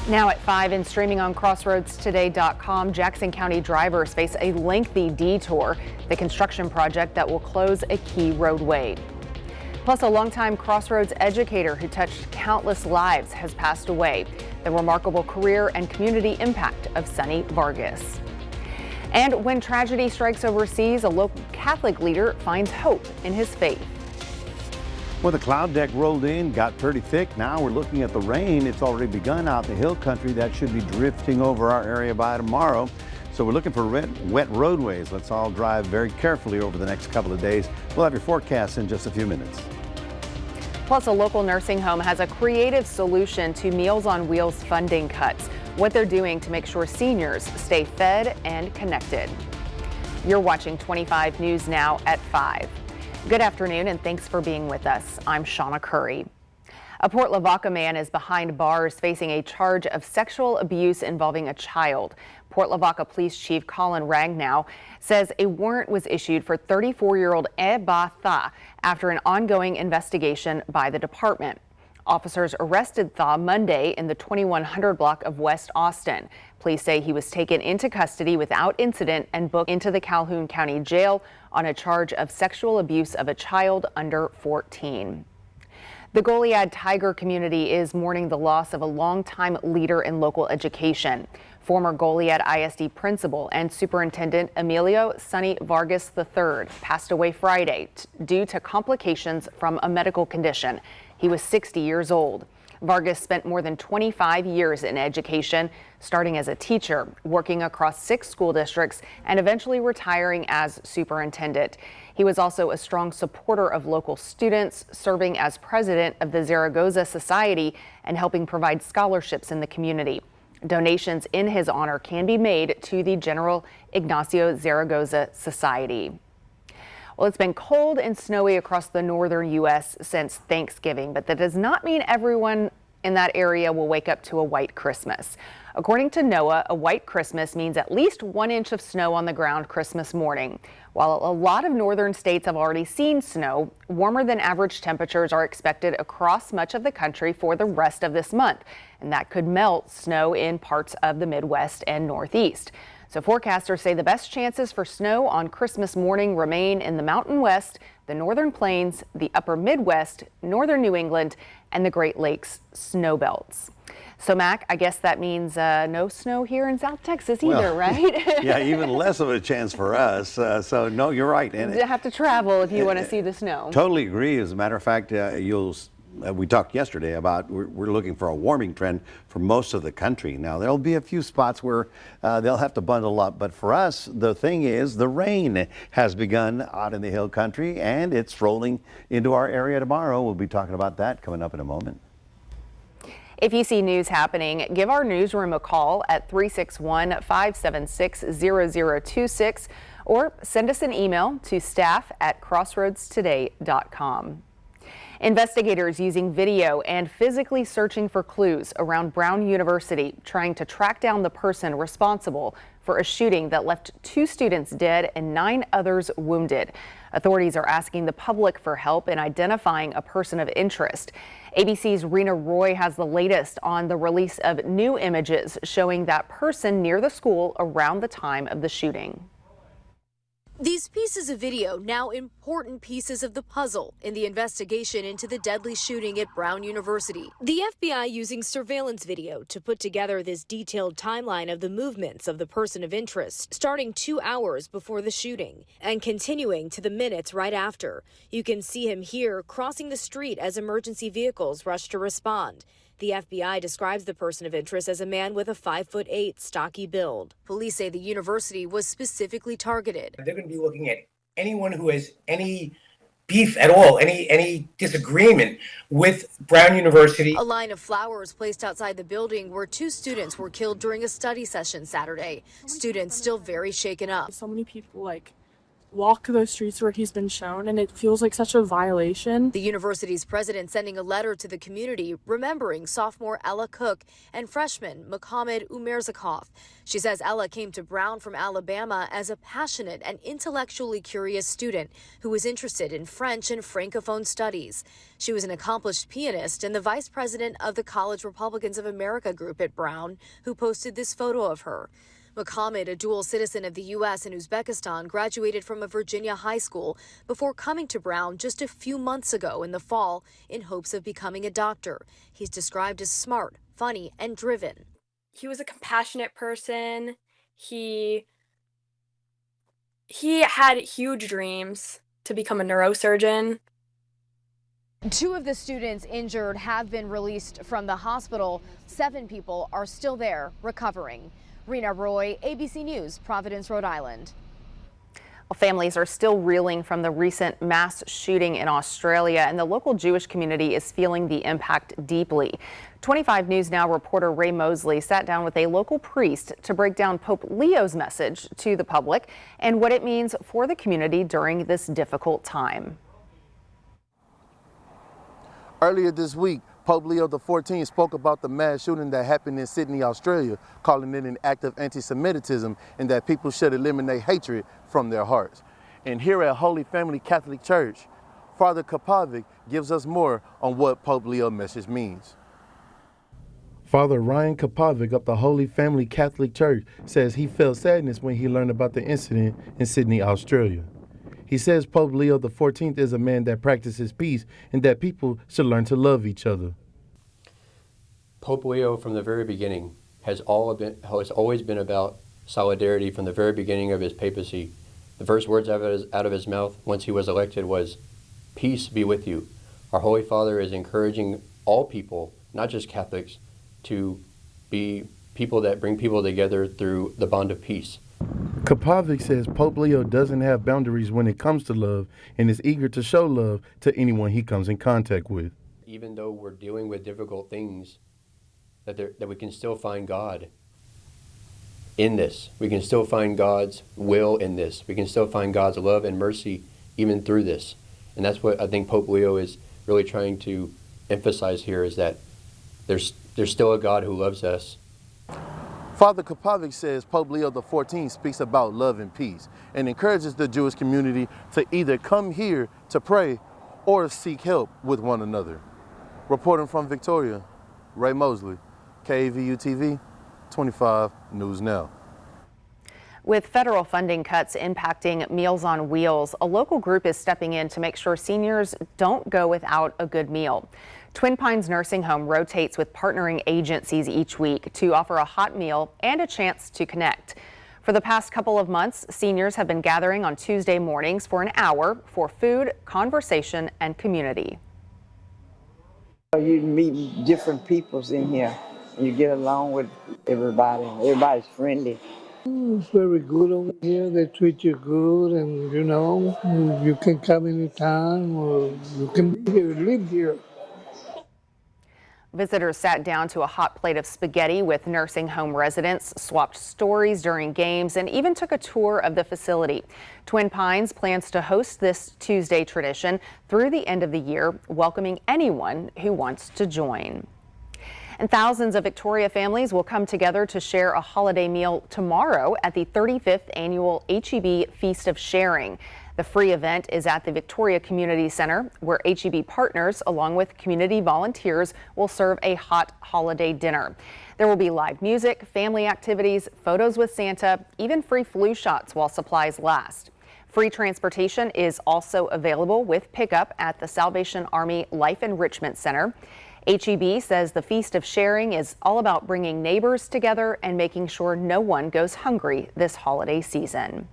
Now at 5 and streaming on crossroadstoday.com, Jackson County drivers face a lengthy detour, the construction project that will close a key roadway. Plus, a longtime Crossroads educator who touched countless lives has passed away. The remarkable career and community impact of Sonny Vargas. And when tragedy strikes overseas, a local Catholic leader finds hope in his faith. Well, the cloud deck rolled in, got pretty thick. Now we're looking at the rain. It's already begun out in the hill country. That should be drifting over our area by tomorrow. So we're looking for wet roadways. Let's all drive very carefully over the next couple of days. We'll have your forecast in just a few minutes. Plus, a local nursing home has a creative solution to Meals on Wheels funding cuts, what they're doing to make sure seniors stay fed and connected. You're watching 25 News Now at 5. Good afternoon and thanks for being with us. I'm Shawna Currie. A Port Lavaca man is behind bars facing a charge of sexual abuse involving a child. Port Lavaca Police Chief Colin Ragnow says a warrant was issued for 34-year-old Eba Tha after an ongoing investigation by the department. Officers arrested Tha Monday in the 2100 block of West Austin. Police say he was taken into custody without incident and booked into the Calhoun County Jail on a charge of sexual abuse of a child under 14. The Goliad Tiger community is mourning the loss of a longtime leader in local education. Former Goliad ISD principal and superintendent Emilio Sonny Vargas III passed away Friday due to complications from a medical condition. He was 60 years old. Vargas spent more than 25 years in education, starting as a teacher, working across 6 school districts, and eventually retiring as superintendent. He was also a strong supporter of local students, serving as president of the Zaragoza Society and helping provide scholarships in the community. Donations in his honor can be made to the General Ignacio Zaragoza Society. Well, it's been cold and snowy across the northern U.S. since Thanksgiving, but that does not mean everyone in that area will wake up to a white Christmas. According to NOAA, a white Christmas means at least 1 inch of snow on the ground Christmas morning. While a lot of northern states have already seen snow, warmer than average temperatures are expected across much of the country for the rest of this month, and that could melt snow in parts of the Midwest and Northeast. So forecasters say the best chances for snow on Christmas morning remain in the Mountain West, the Northern Plains, the Upper Midwest, Northern New England, and the Great Lakes snow belts. So, Mac, I guess that means no snow here in South Texas either, right? Yeah, even less of a chance for us. So, no, you're right. And you have to travel if you want to see the snow. Totally agree. As a matter of fact, we talked yesterday about we're looking for a warming trend for most of the country. Now, there'll be a few spots where they'll have to bundle up. But for us, the thing is the rain has begun out in the hill country and it's rolling into our area tomorrow. We'll be talking about that coming up in a moment. If you see news happening, give our newsroom a call at 361-576-0026 or send us an email to staff@crossroadstoday.com. Investigators using video and physically searching for clues around Brown University, trying to track down the person responsible for a shooting that left 2 students dead and 9 others wounded. Authorities are asking the public for help in identifying a person of interest. ABC's Rena Roy has the latest on the release of new images showing that person near the school around the time of the shooting. These pieces of video now important pieces of the puzzle in the investigation into the deadly shooting at Brown University. The FBI using surveillance video to put together this detailed timeline of the movements of the person of interest, starting 2 hours before the shooting and continuing to the minutes right after. You can see him here crossing the street as emergency vehicles rush to respond. The FBI describes the person of interest as a man with a 5'8" stocky build. Police say the university was specifically targeted. They're going to be looking at anyone who has any beef at all, any disagreement with Brown University. A line of flowers placed outside the building where 2 students were killed during a study session Saturday. Students still very shaken up. So many people walk those streets where he's been shown, and it feels like such a violation. The university's president sending a letter to the community remembering sophomore Ella Cook and freshman Mohammed Umerzakov. She says Ella came to Brown from Alabama as a passionate and intellectually curious student who was interested in French and Francophone studies. She was an accomplished pianist and the vice president of the College Republicans of America group at Brown, who posted this photo of her. Mohammed, a dual citizen of the U.S. and Uzbekistan, graduated from a Virginia high school before coming to Brown just a few months ago in the fall in hopes of becoming a doctor. He's described as smart, funny, and driven. He was a compassionate person. He had huge dreams to become a neurosurgeon. 2 of the students injured have been released from the hospital. 7 people are still there recovering. Rena Roy, ABC News, Providence, Rhode Island. Well, families are still reeling from the recent mass shooting in Australia, and the local Jewish community is feeling the impact deeply. 25 News Now reporter Ray Mosley sat down with a local priest to break down Pope Leo's message to the public and what it means for the community during this difficult time. Earlier this week, Pope Leo XIV spoke about the mass shooting that happened in Sydney, Australia, calling it an act of anti-Semitism and that people should eliminate hatred from their hearts. And here at Holy Family Catholic Church, Father Kapovic gives us more on what Pope Leo's message means. Father Ryan Kapovic of the Holy Family Catholic Church says he felt sadness when he learned about the incident in Sydney, Australia. He says Pope Leo XIV is a man that practices peace and that people should learn to love each other. Pope Leo from the very beginning has always been about solidarity from the very beginning of his papacy. The first words out of his mouth once he was elected was, "Peace be with you." Our Holy Father is encouraging all people, not just Catholics, to be people that bring people together through the bond of peace. Kapovic says Pope Leo doesn't have boundaries when it comes to love and is eager to show love to anyone he comes in contact with. Even though we're dealing with difficult things, that we can still find God in this. We can still find God's will in this. We can still find God's love and mercy even through this. And that's what I think Pope Leo is really trying to emphasize here, is that there's still a God who loves us. Father Kapovic says Pope Leo XIV speaks about love and peace and encourages the Jewish community to either come here to pray or seek help with one another. Reporting from Victoria, Ray Mosley, KVU TV, 25 News Now. With federal funding cuts impacting Meals on Wheels, a local group is stepping in to make sure seniors don't go without a good meal. Twin Pines Nursing Home rotates with partnering agencies each week to offer a hot meal and a chance to connect. For the past couple of months, seniors have been gathering on Tuesday mornings for an hour for food, conversation, and community. You meet different peoples in here. You get along with everybody. Everybody's friendly. It's very good over here. They treat you good, and you can come anytime, or you can be here, live here. Visitors sat down to a hot plate of spaghetti with nursing home residents, swapped stories during games, and even took a tour of the facility. Twin Pines plans to host this Tuesday tradition through the end of the year, welcoming anyone who wants to join. And thousands of Victoria families will come together to share a holiday meal tomorrow at the 35th annual HEB Feast of Sharing. The free event is at the Victoria Community Center, where HEB partners, along with community volunteers, will serve a hot holiday dinner. There will be live music, family activities, photos with Santa, even free flu shots while supplies last. Free transportation is also available with pickup at the Salvation Army Life Enrichment Center. HEB says the Feast of Sharing is all about bringing neighbors together and making sure no one goes hungry this holiday season.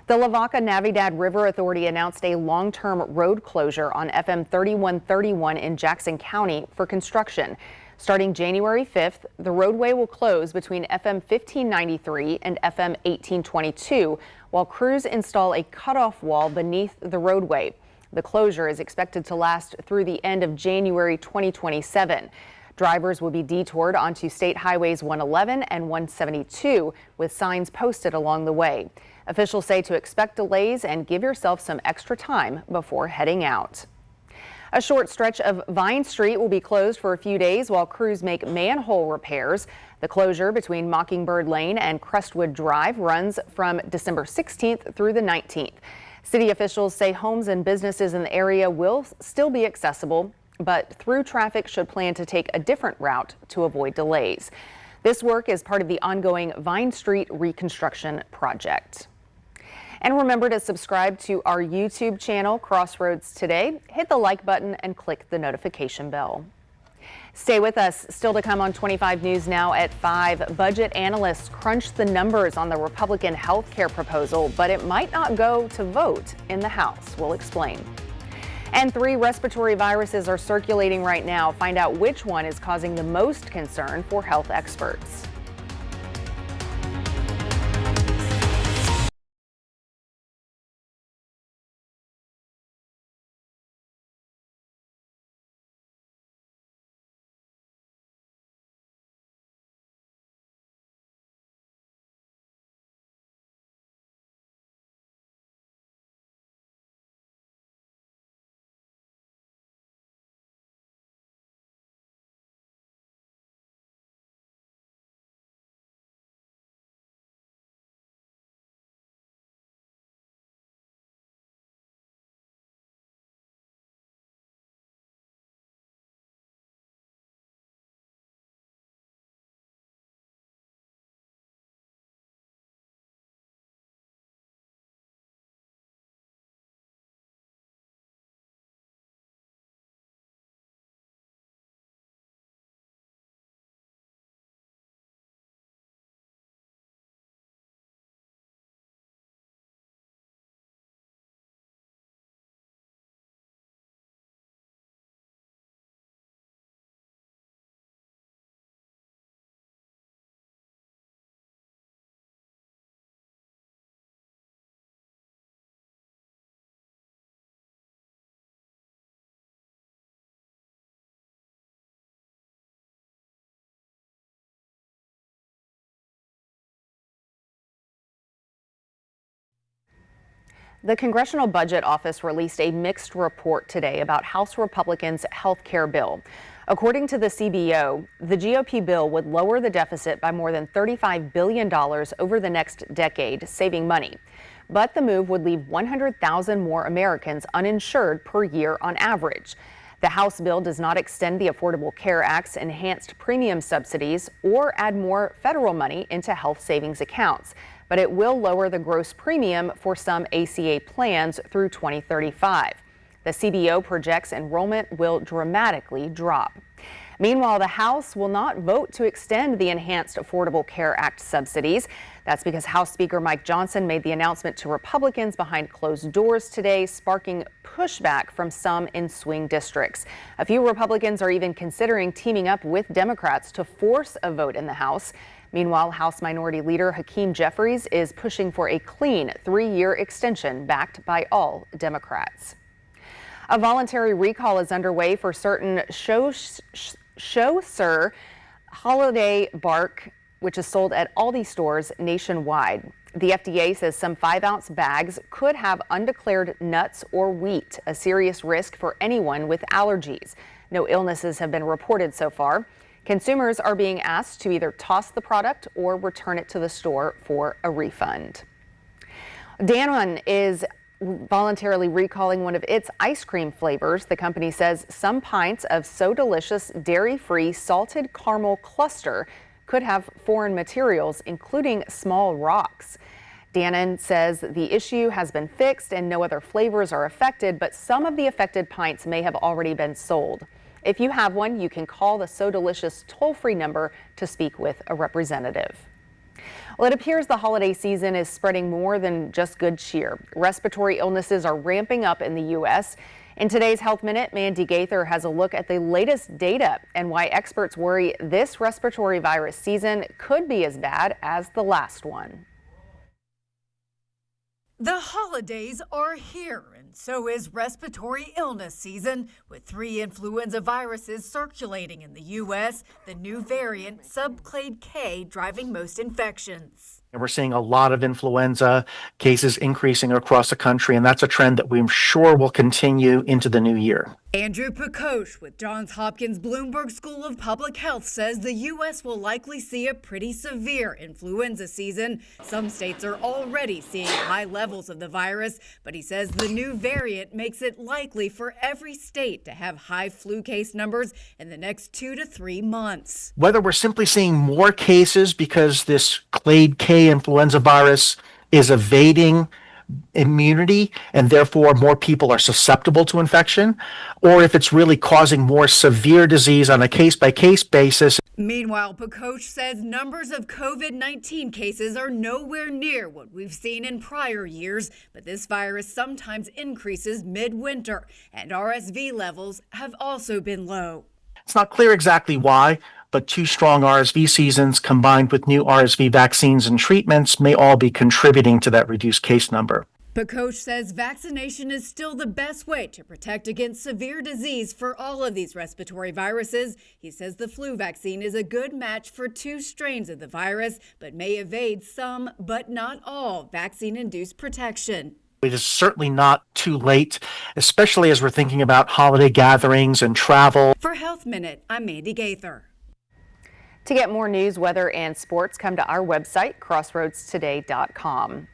The Lavaca-Navidad River Authority announced a long-term road closure on FM 3131 in Jackson County for construction. Starting January 5th, the roadway will close between FM 1593 and FM 1822 while crews install a cutoff wall beneath the roadway. The closure is expected to last through the end of January 2027. Drivers will be detoured onto State Highways 111 and 172 with signs posted along the way. Officials say to expect delays and give yourself some extra time before heading out. A short stretch of Vine Street will be closed for a few days while crews make manhole repairs. The closure between Mockingbird Lane and Crestwood Drive runs from December 16th through the 19th. City officials say homes and businesses in the area will still be accessible, but through traffic should plan to take a different route to avoid delays. This work is part of the ongoing Vine Street reconstruction project. And remember to subscribe to our YouTube channel, Crossroads Today. Hit the like button and click the notification bell. Stay with us. Still to come on 25 News Now at 5. Budget analysts crunched the numbers on the Republican health care proposal, but it might not go to vote in the House. We'll explain. And 3 respiratory viruses are circulating right now. Find out which one is causing the most concern for health experts. The Congressional Budget Office released a mixed report today about House Republicans' health care bill. According to the CBO, the GOP bill would lower the deficit by more than $35 billion over the next decade, saving money. But the move would leave 100,000 more Americans uninsured per year on average. The House bill does not extend the Affordable Care Act's enhanced premium subsidies or add more federal money into health savings accounts, but it will lower the gross premium for some ACA plans through 2035. The CBO projects enrollment will dramatically drop. Meanwhile, the House will not vote to extend the enhanced Affordable Care Act subsidies. That's because House Speaker Mike Johnson made the announcement to Republicans behind closed doors today, sparking pushback from some in swing districts. A few Republicans are even considering teaming up with Democrats to force a vote in the House. Meanwhile, House Minority Leader Hakeem Jeffries is pushing for a clean 3-year extension backed by all Democrats. A voluntary recall is underway for certain Show Sir holiday bark, which is sold at Aldi stores nationwide. The FDA says some 5-ounce bags could have undeclared nuts or wheat, a serious risk for anyone with allergies. No illnesses have been reported so far. Consumers are being asked to either toss the product or return it to the store for a refund. Danone is voluntarily recalling one of its ice cream flavors. The company says some pints of So Delicious dairy-free salted caramel cluster could have foreign materials, including small rocks. Danone says the issue has been fixed and no other flavors are affected, but some of the affected pints may have already been sold. If you have one, you can call the So Delicious toll-free number to speak with a representative. Well, it appears the holiday season is spreading more than just good cheer. Respiratory illnesses are ramping up in the U.S. In today's Health Minute, Mandy Gaither has a look at the latest data and why experts worry this respiratory virus season could be as bad as the last one. The holidays are here, and so is respiratory illness season, with 3 influenza viruses circulating in the U.S., the new variant subclade K driving most infections. And we're seeing a lot of influenza cases increasing across the country, and that's a trend that we're sure will continue into the new year. Andrew Pakosh with Johns Hopkins Bloomberg School of Public Health says the U.S. will likely see a pretty severe influenza season. Some states are already seeing high levels of the virus, but he says the new variant makes it likely for every state to have high flu case numbers in the next 2 to 3 months. Whether we're simply seeing more cases because this clade K influenza virus is evading immunity and therefore more people are susceptible to infection, or if it's really causing more severe disease on a case-by-case basis. Meanwhile, Pakosh says numbers of COVID-19 cases are nowhere near what we've seen in prior years, but this virus sometimes increases midwinter, and RSV levels have also been low. It's not clear exactly why, but 2 strong RSV seasons combined with new RSV vaccines and treatments may all be contributing to that reduced case number. Pakosh says vaccination is still the best way to protect against severe disease for all of these respiratory viruses. He says the flu vaccine is a good match for 2 strains of the virus, but may evade some, but not all, vaccine-induced protection. It is certainly not too late, especially as we're thinking about holiday gatherings and travel. For Health Minute, I'm Mandy Gaither. To get more news, weather, and sports, come to our website, crossroadstoday.com.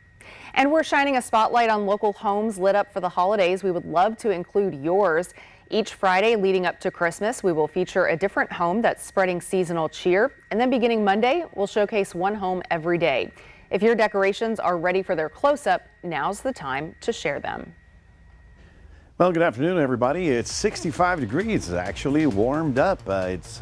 And we're shining a spotlight on local homes lit up for the holidays. We would love to include yours. Each Friday leading up to Christmas, we will feature a different home that's spreading seasonal cheer. And then beginning Monday, we'll showcase one home every day. If your decorations are ready for their close-up, now's the time to share them. Well, good afternoon, everybody. It's 65 degrees. It's actually warmed up. It's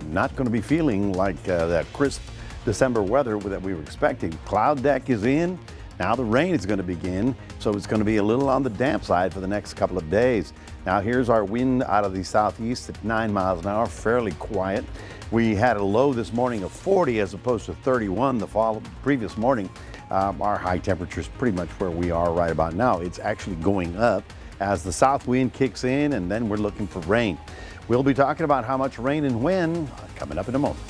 not going to be feeling like that crisp December weather that we were expecting. Cloud deck is in. Now the rain is going to begin, so it's going to be a little on the damp side for the next couple of days. Now here's our wind out of the southeast at 9 miles an hour, fairly quiet. We had a low this morning of 40 as opposed to 31 the previous morning. Our high temperature is pretty much where we are right about now. It's actually going up as the south wind kicks in, and then we're looking for rain. We'll be talking about how much rain and when coming up in a moment.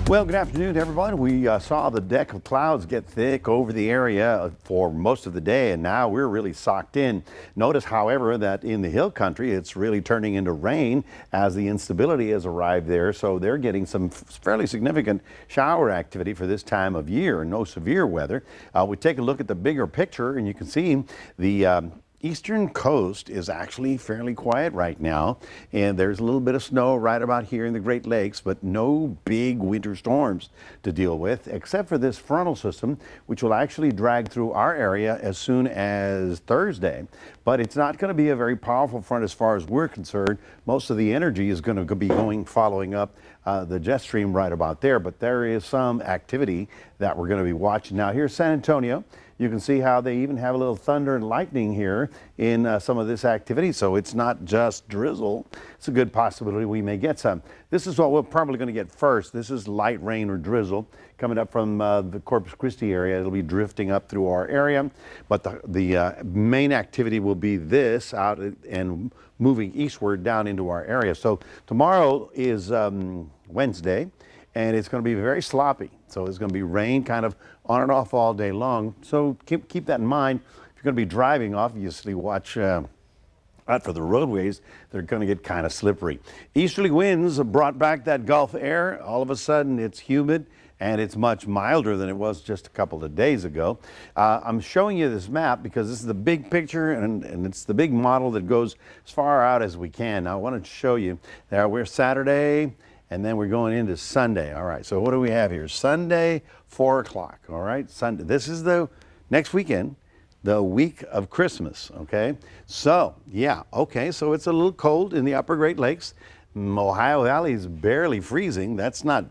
Well, good afternoon, everyone. We saw the deck of clouds get thick over the area for most of the day, and now we're really socked in. Notice, however, that in the hill country, it's really turning into rain as the instability has arrived there. So they're getting some fairly significant shower activity for this time of year. No severe weather. We take a look at the bigger picture, and you can see the eastern coast is actually fairly quiet right now, and there's a little bit of snow right about here in the Great Lakes, but no big winter storms to deal with, except for this frontal system, which will actually drag through our area as soon as Thursday. But it's not going to be a very powerful front as far as we're concerned. Most of the energy is going to be following up the jet stream right about there, but there is some activity that we're going to be watching. Now here's San Antonio. You can see how they even have a little thunder and lightning here in some of this activity. So it's not just drizzle. It's a good possibility we may get some. This is what we're probably going to get first. This is light rain or drizzle coming up from the Corpus Christi area. It'll be drifting up through our area. But the main activity will be this out and moving eastward down into our area. So tomorrow is Wednesday, and it's going to be very sloppy. So it's going to be rain kind of on and off all day long. So keep that in mind. If you're going to be driving, obviously watch But for the roadways, they're going to get kind of slippery. Easterly winds brought back that Gulf air. All of a sudden, it's humid and it's much milder than it was just a couple of days ago. I'm showing you this map because this is the big picture and it's the big model that goes as far out as we can. Now, I wanted to show you there. We're Saturday and then we're going into Sunday. All right, so what do we have here? Sunday, 4 o'clock. All right, Sunday. This is the next weekend. The week of Christmas, okay? So, yeah, okay, so it's a little cold in the upper Great Lakes. Ohio Valley is barely freezing. That's not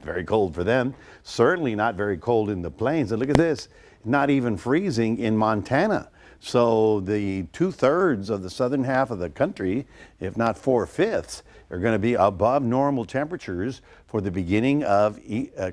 very cold for them. Certainly not very cold in the plains. And look at this, not even freezing in Montana. So the 2/3 of the southern half of the country, if not 4/5, are going to be above normal temperatures for the beginning of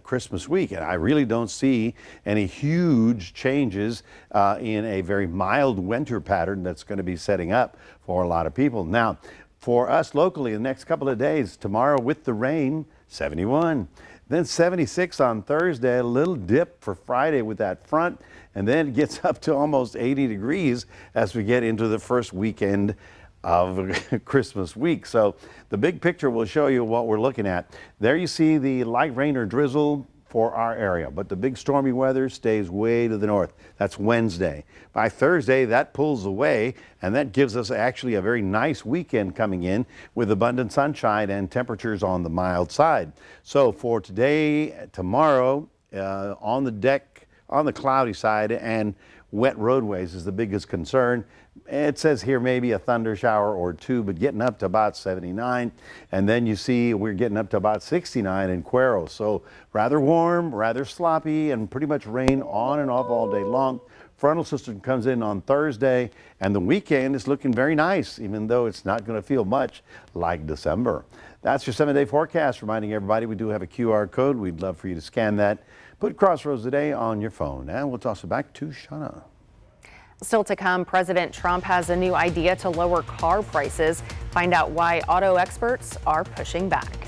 Christmas week. And I really don't see any huge changes in a very mild winter pattern that's going to be setting up for a lot of people. Now, for us locally, the next couple of days, tomorrow with the rain, 71. Then 76 on Thursday, a little dip for Friday with that front, and then it gets up to almost 80 degrees as we get into the first weekend of Christmas week. So the big picture will show you what we're looking at. There you see the light rain or drizzle for our area, but the big stormy weather stays way to the north. That's Wednesday. By Thursday, that pulls away, and that gives us actually a very nice weekend coming in with abundant sunshine and temperatures on the mild side. So for today, tomorrow, on the deck, on the cloudy side and wet roadways is the biggest concern. It says here maybe a thunder shower or two, but getting up to about 79. And then you see we're getting up to about 69 in Cuero. So rather warm, rather sloppy, and pretty much rain on and off all day long. Frontal system comes in on Thursday, and the weekend is looking very nice, even though it's not going to feel much like December. That's your 7-day forecast, reminding everybody we do have a QR code. We'd love for you to scan that. Put Crossroads Today on your phone. And we'll toss it back to Shawna. Still to come, President Trump has a new idea to lower car prices. Find out why auto experts are pushing back.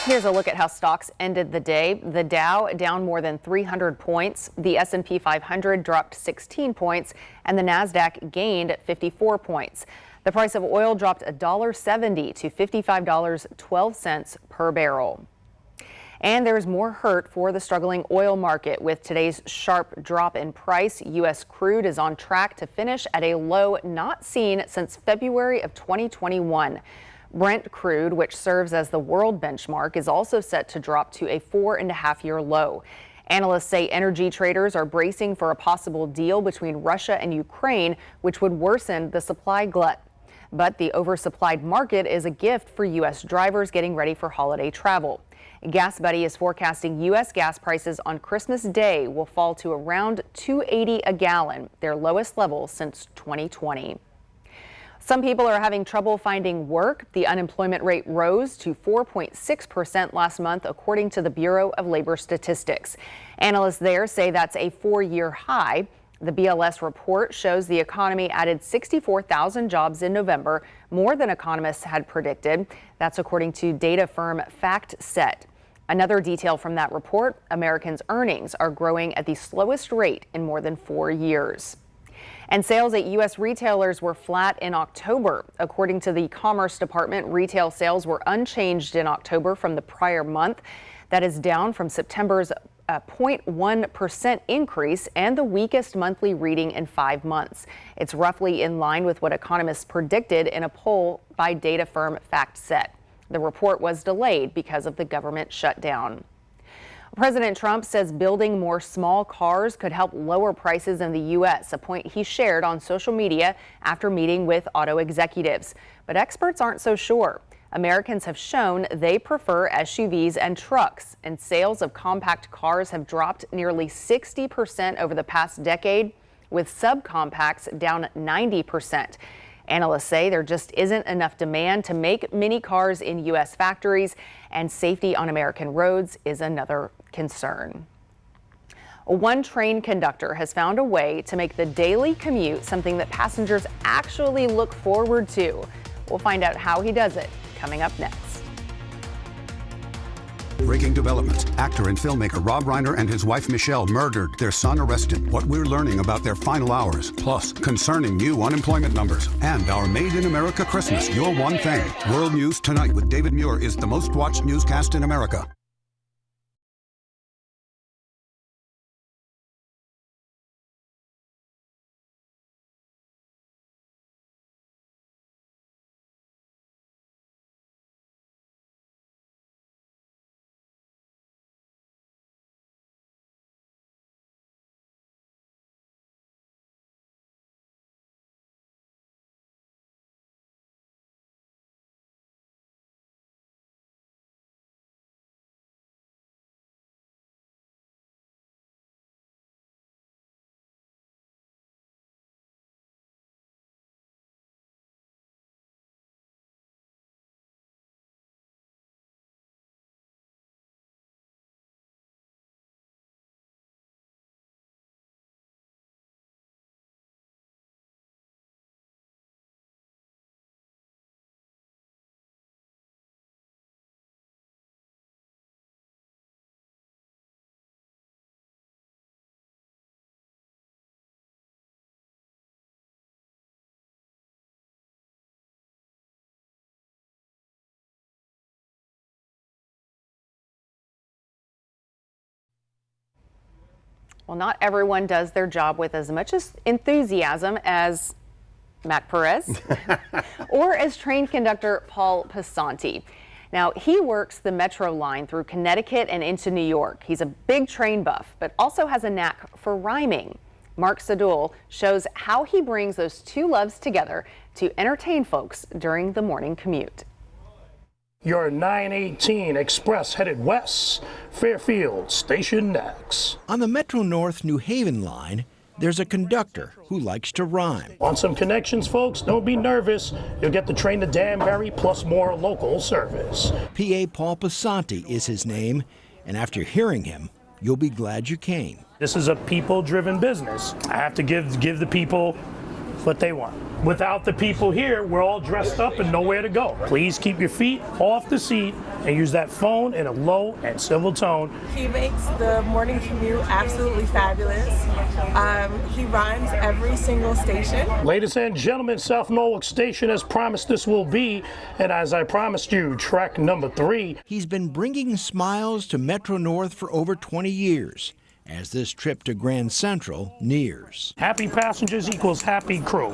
Here's a look at how stocks ended the day. The Dow down more than 300 points. The S&P 500 dropped 16 points and the Nasdaq gained 54 points. The price of oil dropped $1.70 to $55.12 per barrel. And there's more hurt for the struggling oil market. With today's sharp drop in price, U.S. crude is on track to finish at a low not seen since February of 2021. Brent crude, which serves as the world benchmark, is also set to drop to a 4.5-year low. Analysts say energy traders are bracing for a possible deal between Russia and Ukraine, which would worsen the supply glut. But the oversupplied market is a gift for U.S. drivers getting ready for holiday travel. GasBuddy is forecasting U.S. gas prices on Christmas Day will fall to around $2.80 a gallon, their lowest level since 2020. Some people are having trouble finding work. The unemployment rate rose to 4.6% last month, according to the Bureau of Labor Statistics. Analysts there say that's a 4-year high. The BLS report shows the economy added 64,000 jobs in November, more than economists had predicted. That's according to data firm FactSet. Another detail from that report, Americans' earnings are growing at the slowest rate in more than 4 years. And sales at U.S. retailers were flat in October. According to the Commerce Department, retail sales were unchanged in October from the prior month. That is down from September's 0.1% increase and the weakest monthly reading in 5 months. It's roughly in line with what economists predicted in a poll by data firm FactSet. The report was delayed because of the government shutdown. President Trump says building more small cars could help lower prices in the U.S., a point he shared on social media after meeting with auto executives. But experts aren't so sure. Americans have shown they prefer SUVs and trucks, and sales of compact cars have dropped nearly 60% over the past decade, with subcompacts down 90%. Analysts say there just isn't enough demand to make mini cars in U.S. factories, and safety on American roads is another concern. One train conductor has found a way to make the daily commute something that passengers actually look forward to. We'll find out how he does it coming up next. Breaking developments. Actor and filmmaker Rob Reiner and his wife Michelle murdered, their son arrested. What we're learning about their final hours. Plus, concerning new unemployment numbers. And our Made in America Christmas, Your One Thing. World News Tonight with David Muir is the most watched newscast in America. Well, not everyone does their job with as much enthusiasm as Mac Perez or as train conductor Paul Pasanti. Now, he works the Metro line through Connecticut and into New York. He's a big train buff, but also has a knack for rhyming. Mark Sadul shows how he brings those two loves together to entertain folks during the morning commute. Your 918 Express headed west. Fairfield, station next. On the Metro North New Haven line, there's a conductor who likes to rhyme. Want some connections, folks? Don't be nervous. You'll get the train to Danbury plus more local service. PA Paul Pasanti is his name, and after hearing him, you'll be glad you came. This is a people-driven business. I have to give the people what they want. Without the people here, we're all dressed up and nowhere to go. Please keep your feet off the seat and use that phone in a low and civil tone. He makes the morning commute absolutely fabulous. He rhymes every single station. Ladies and gentlemen, South Norwalk Station, as promised this will be, and as I promised you, track number 3. He's been bringing smiles to Metro North for over 20 years. As this trip to Grand Central nears. Happy passengers equals happy crew.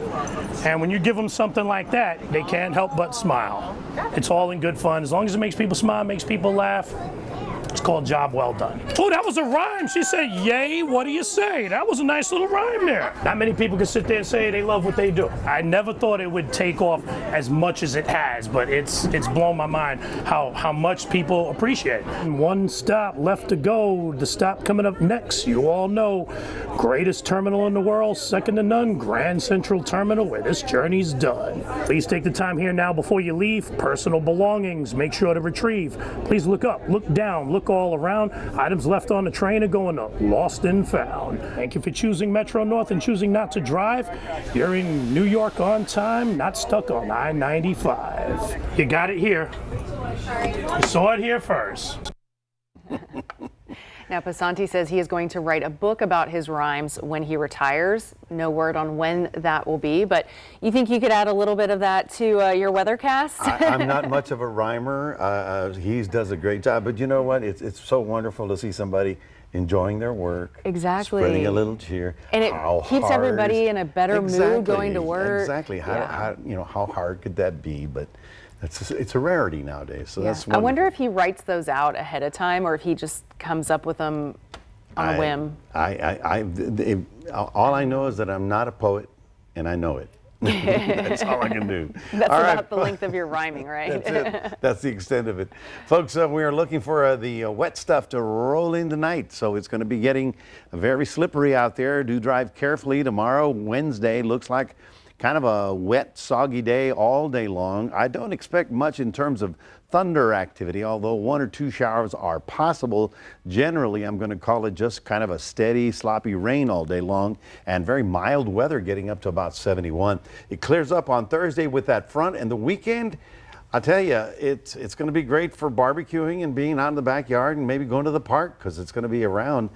And when you give them something like that, they can't help but smile. It's all in good fun. As long as it makes people smile, makes people laugh, It's called Job Well Done. Oh, that was a rhyme. She said, yay, what do you say? That was a nice little rhyme there. Not many people can sit there and say they love what they do. I never thought it would take off as much as it has, but it's blown my mind how much people appreciate it. And one stop left to go. The stop coming up next, you all know, greatest terminal in the world, second to none, Grand Central Terminal, where this journey's done. Please take the time here now before you leave. Personal belongings, make sure to retrieve. Please look up, look down, look all around. Items left on the train are going to lost and found. Thank you for choosing Metro North and choosing not to drive. You're in New York on time, not stuck on I-95. You got it here. You saw it here first. Now, Pasanti says he is going to write a book about his rhymes when he retires. No word on when that will be, but you think you could add a little bit of that to your weathercast? I'm not much of a rhymer. He does a great job, but you know what? It's so wonderful to see somebody enjoying their work. Exactly. Spreading a little cheer. And it keeps everybody in a better mood going to work. Exactly. How hard could that be? But it's a rarity nowadays. So that's I wonder if he writes those out ahead of time or if he just comes up with them on a whim. All I know is that I'm not a poet, and I know it. That's all I can do. That's all about the length of your rhyming, right? That's it. That's the extent of it. Folks, we are looking for the wet stuff to roll in tonight, so it's going to be getting very slippery out there. Do drive carefully tomorrow. Wednesday looks like kind of a wet, soggy day all day long. I don't expect much in terms of thunder activity, although 1 or 2 showers are possible. Generally, I'm going to call it just kind of a steady, sloppy rain all day long and very mild weather getting up to about 71. It clears up on Thursday with that front, and the weekend, I tell you, it's going to be great for barbecuing and being out in the backyard and maybe going to the park because it's going to be around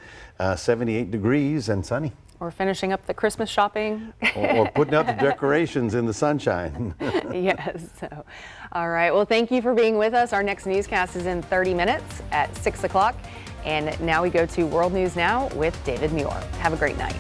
78 degrees and sunny. Or finishing up the Christmas shopping. or putting up the decorations in the sunshine. Yes. So, all right. Well, thank you for being with us. Our next newscast is in 30 minutes at 6 o'clock. And now we go to World News Now with David Muir. Have a great night.